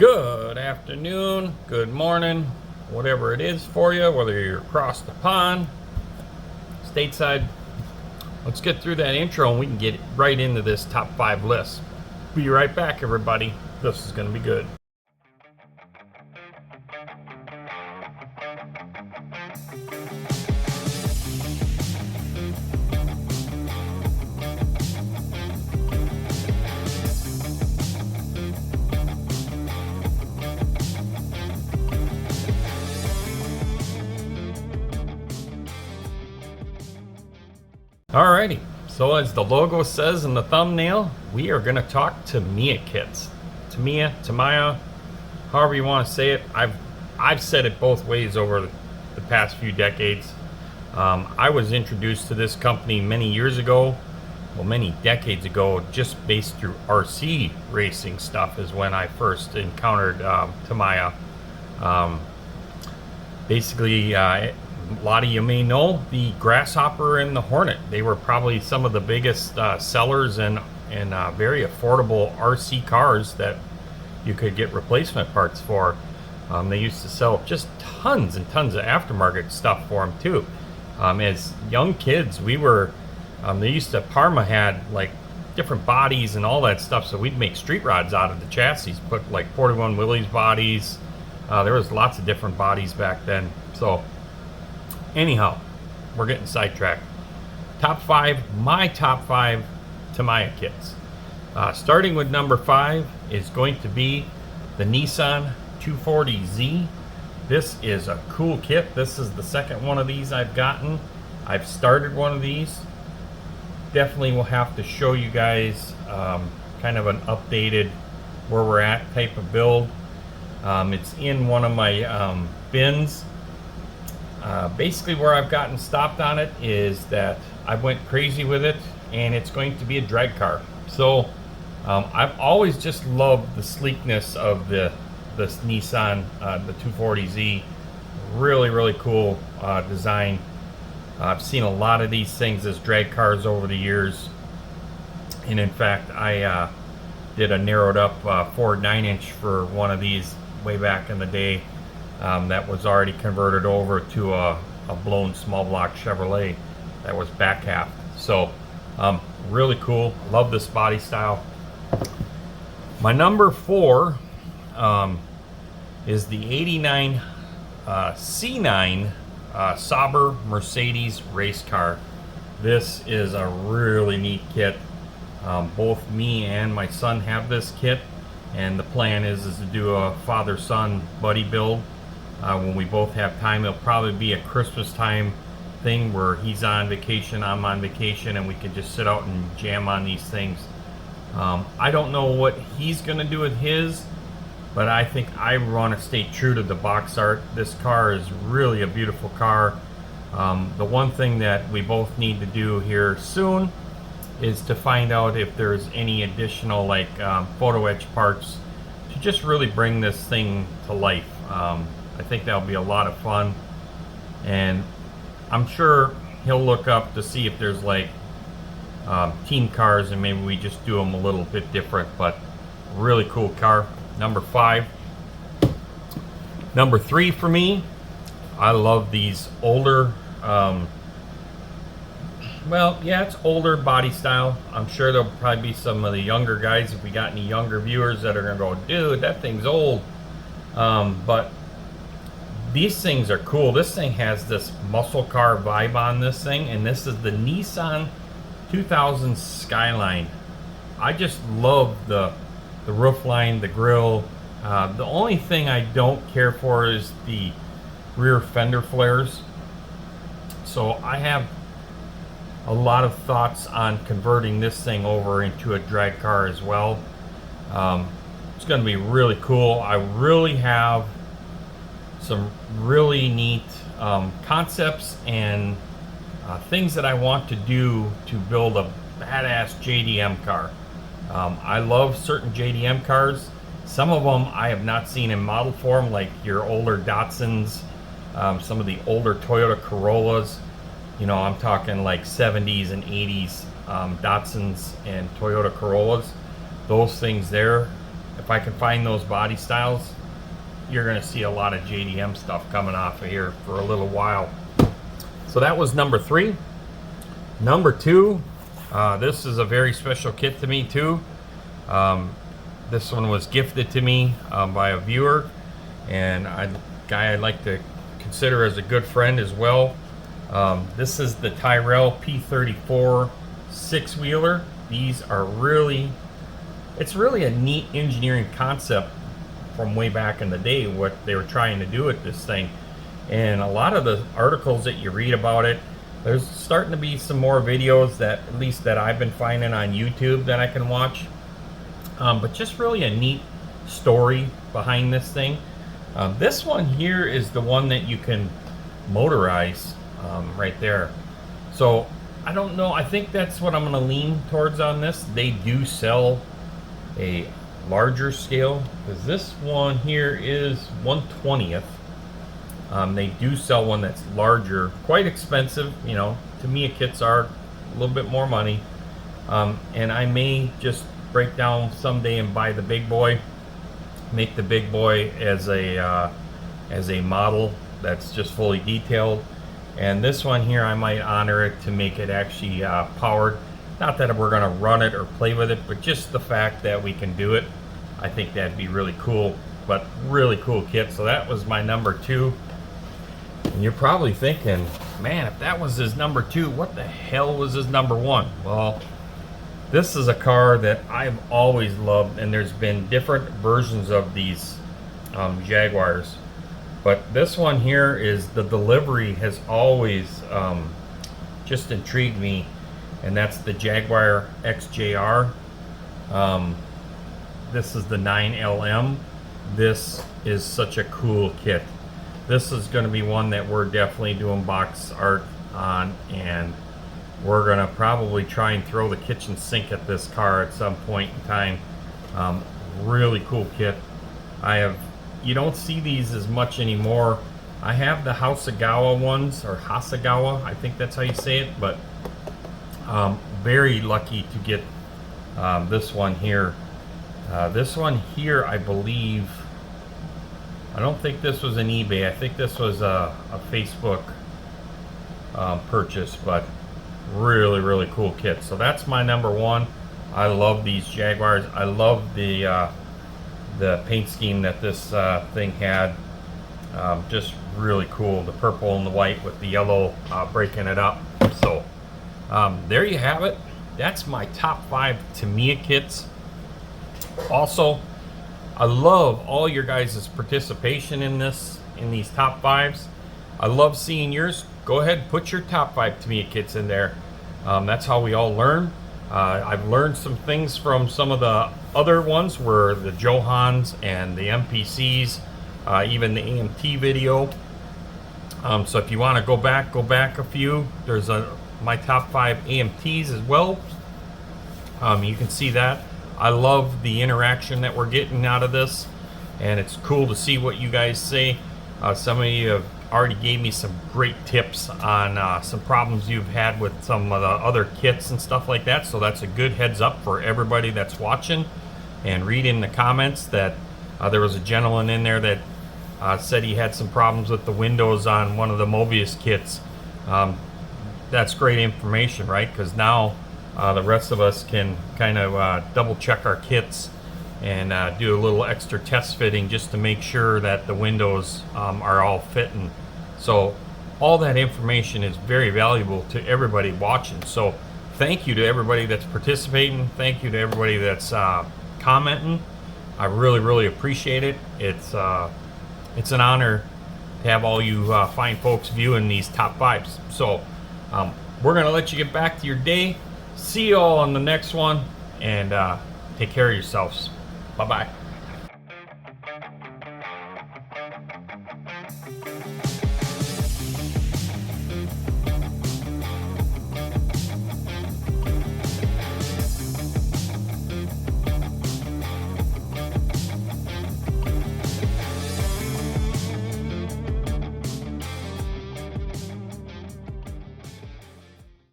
Good afternoon, good morning, whatever it is for you, whether you're across the pond, stateside. Let's get through that intro and we can get right into this top 5 list. Be right back, everybody. This is going to be good. Alrighty, so as the logo says in the thumbnail, we are going to talk Tamiya kits. Tamiya, however you want to say it. I've said it both ways over the past few decades. I was introduced to this company many years ago, well, many decades ago, just based through RC racing stuff is when I first encountered Tamiya. Basically, a lot of you may know the Grasshopper and the Hornet. They were probably some of the biggest sellers and very affordable RC cars that you could get replacement parts for. They used to sell just tons and tons of aftermarket stuff for them too. As young kids, we were, Parma had like different bodies and all that stuff, so we'd make street rods out of the chassis, put like 41 Willys bodies. There was lots of different bodies back then. So anyhow, we're getting sidetracked. My top 5 Tamiya kits. Starting with number 5 is going to be the Nissan 240Z. This is a cool kit. This is the second one of these I've gotten. I've started one of these. Definitely will have to show you guys kind of an updated where we're at type of build. It's in one of my bins. Basically where I've gotten stopped on it is that I went crazy with it and it's going to be a drag car. So I've always just loved the sleekness of this Nissan, the 240Z. Really cool design. I've seen a lot of these things as drag cars over the years, and in fact I did a narrowed up Ford 9-inch for one of these way back in the day. That was already converted over to a blown small block Chevrolet that was back half. So really cool. Love this body style. My number 4 is the 89 C9 Sauber Mercedes race car. This is a really neat kit. Both me and my son have this kit, and the plan is to do a father-son buddy build. When we both have time, it'll probably be a Christmas time thing where he's on vacation, I'm on vacation, and we can just sit out and jam on these things. I don't know what he's gonna do with his, but I think I want to stay true to the box art. This car is really a beautiful car. The one thing that we both need to do here soon is to find out if there's any additional like photo etch parts to just really bring this thing to life. I think that'll be a lot of fun, and I'm sure he'll look up to see if there's like team cars and maybe we just do them a little bit different, but really cool car. Number 5. Number 3 for me, I love these older, it's older body style. I'm sure there'll probably be some of the younger guys, if we got any younger viewers, that are gonna go, dude, that thing's old. But these things are cool. This thing has this muscle car vibe on this thing, and this is the Nissan 2000 Skyline. I just love the roof line, the grille. The only thing I don't care for is the rear fender flares. So I have a lot of thoughts on converting this thing over into a drag car as well. It's going to be really cool. I really have some really neat concepts and things that I want to do to build a badass JDM car. I love certain JDM cars. Some of them I have not seen in model form, like your older Datsuns, some of the older Toyota Corollas. You know, I'm talking like 70s and 80s Datsuns and Toyota Corollas. Those things there if I can find those body styles, you're going to see a lot of JDM stuff coming off of here for a little while. So that was number 3. Number 2, this is a very special kit to me too. This one was gifted to me by a viewer, and a guy I'd like to consider as a good friend as well. This is the Tyrrell P34 6-wheeler. These are it's really a neat engineering concept from way back in the day, what they were trying to do with this thing. And a lot of the articles that you read about it, there's starting to be some more videos that, at least that I've been finding on YouTube, that I can watch. But just really a neat story behind this thing. This one here is the one that you can motorize right there. So I don't know, I think that's what I'm going to lean towards on this. They do sell a larger scale, because this one here is 1/20th. They do sell one that's larger, quite expensive. You know, Tamiya kits are a little bit more money. And I may just break down someday and buy the big boy, make the big boy as a model that's just fully detailed. And this one here, I might honor it to make it actually powered. Not that we're going to run it or play with it, but just the fact that we can do it, I think that'd be really cool. But really cool kit. So that was my number 2. And you're probably thinking, man, if that was his number 2, what the hell was his number 1? Well, this is a car that I've always loved, and there's been different versions of these Jaguars. But this one here is, the delivery has always just intrigued me, and that's the Jaguar XJR. This is the 9LM. This is such a cool kit. This is going to be one that we're definitely doing box art on, and we're going to probably try and throw the kitchen sink at this car at some point in time. Really cool kit. You don't see these as much anymore. I have the Hasegawa ones, or Hasegawa, I think that's how you say it, but very lucky to get this one here. This one here, I believe, I don't think this was an eBay. I think this was a Facebook purchase, but really cool kit. So that's my number 1. I love these Jaguars. I love the paint scheme that this thing had. Just really cool. The purple and the white with the yellow breaking it up. So there you have it. That's my top 5 Tamiya kits. Also, I love all your guys' participation in these top 5s. I love seeing yours. Go ahead and put your top 5 Tamiya kits in there. That's how we all learn. I've learned some things from some of the other ones, where the Johans and the MPCs, even the AMT video. So if you want to go back a few. There's my top 5 AMTs as well. You can see that. I love the interaction that we're getting out of this, and it's cool to see what you guys say. Some of you have already gave me some great tips on some problems you've had with some of the other kits and stuff like that. So that's a good heads up for everybody that's watching. And read in the comments that there was a gentleman in there that said he had some problems with the windows on one of the Mobius kits. That's great information, right? Because now the rest of us can kind of double check our kits and do a little extra test fitting just to make sure that the windows are all fitting. So all that information is very valuable to everybody watching. So thank you to everybody that's participating. Thank you to everybody that's commenting. I really appreciate it. It's an honor to have all you fine folks viewing these top 5s. So we're gonna let you get back to your day. See you all on the next one, and take care of yourselves. Bye-bye.